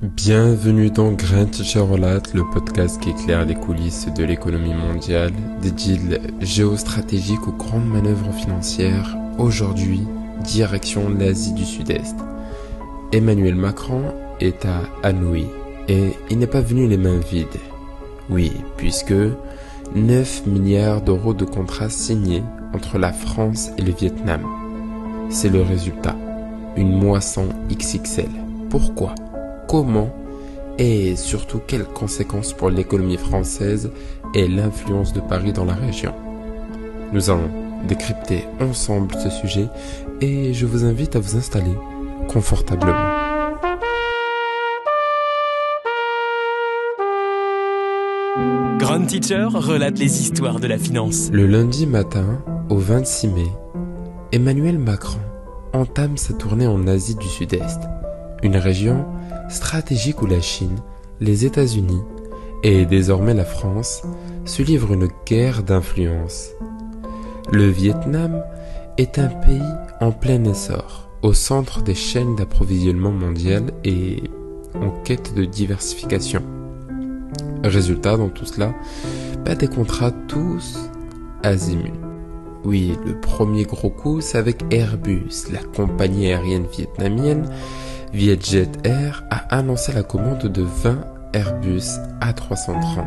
Bienvenue dans Grand Teacher Relate, le podcast qui éclaire les coulisses de l'économie mondiale, des deals géostratégiques aux grandes manœuvres financières. Aujourd'hui, direction l'Asie du Sud-Est. Emmanuel Macron est à Hanoï et il n'est pas venu les mains vides. Oui, puisque 9 milliards d'euros de contrats signés entre la France et le Vietnam. C'est le résultat, une moisson XXL. Pourquoi ? Comment et surtout quelles conséquences pour l'économie française et l'influence de Paris dans la région. Nous allons décrypter ensemble ce sujet et je vous invite à vous installer confortablement. Grand Teacher relate les histoires de la finance. Le lundi matin, au 26 mai, Emmanuel Macron entame sa tournée en Asie du Sud-Est, une région stratégique où la Chine, les États-Unis et désormais la France se livrent une guerre d'influence. Le Vietnam est un pays en plein essor, au centre des chaînes d'approvisionnement mondiales et en quête de diversification. Résultat dans tout cela, des contrats tous azimuts. Oui, le premier gros coup, c'est avec Airbus, la compagnie aérienne vietnamienne Vietjet Air a annoncé la commande de 20 Airbus A330,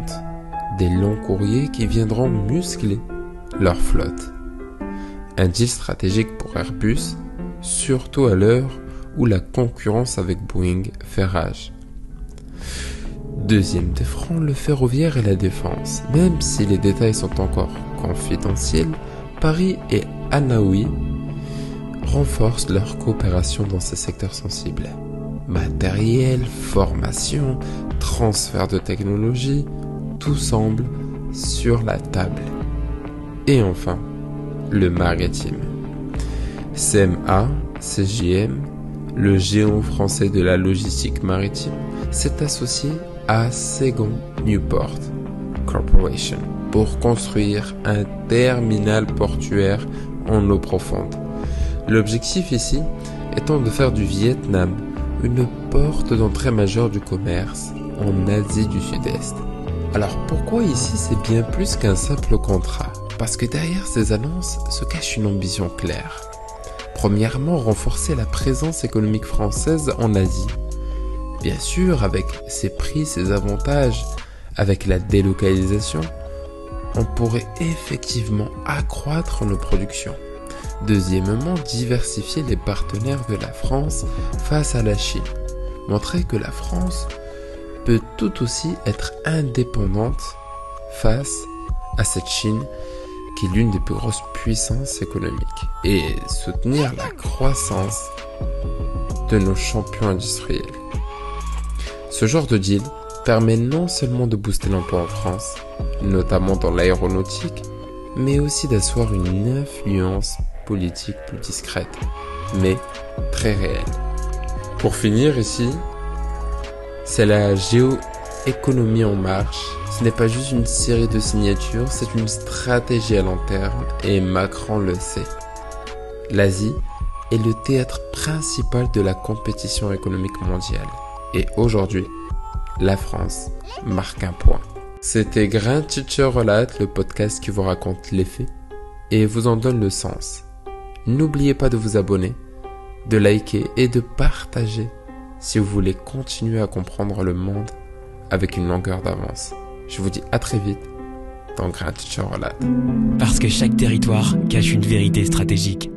des longs courriers qui viendront muscler leur flotte. Un deal stratégique pour Airbus, surtout à l'heure où la concurrence avec Boeing fait rage. Deuxième défront, le ferroviaire et la défense. Même si les détails sont encore confidentiels, Paris et Hanoï renforcent leur coopération dans ces secteurs sensibles. Matériel, formation, transfert de technologie, tout semble sur la table. Et enfin, le maritime. CMA, CGM, le géant français de la logistique maritime, s'est associé à Second Newport Corporation pour construire un terminal portuaire en eau profonde. L'objectif ici étant de faire du Vietnam une porte d'entrée majeure du commerce en Asie du Sud-Est. Alors pourquoi ici c'est bien plus qu'un simple contrat ? Parce que derrière ces annonces se cache une ambition claire. Premièrement, renforcer la présence économique française en Asie. Bien sûr, avec ses prix, ses avantages, avec la délocalisation, on pourrait effectivement accroître nos productions. Deuxièmement, diversifier les partenaires de la France face à la Chine. Montrer que la France peut tout aussi être indépendante face à cette Chine qui est l'une des plus grosses puissances économiques et soutenir la croissance de nos champions industriels. Ce genre de deal permet non seulement de booster l'emploi en France, notamment dans l'aéronautique, mais aussi d'asseoir une influence politique plus discrète, mais très réelle. Pour finir ici, c'est la géoéconomie en marche. Ce n'est pas juste une série de signatures, c'est une stratégie à long terme et Macron le sait. L'Asie est le théâtre principal de la compétition économique mondiale. Et aujourd'hui, la France marque un point. C'était Grand Teacher Relate, le podcast qui vous raconte les faits et vous en donne le sens. N'oubliez pas de vous abonner, de liker et de partager si vous voulez continuer à comprendre le monde avec une longueur d'avance. Je vous dis à très vite dans Grand Teacher Relate. Parce que chaque territoire cache une vérité stratégique.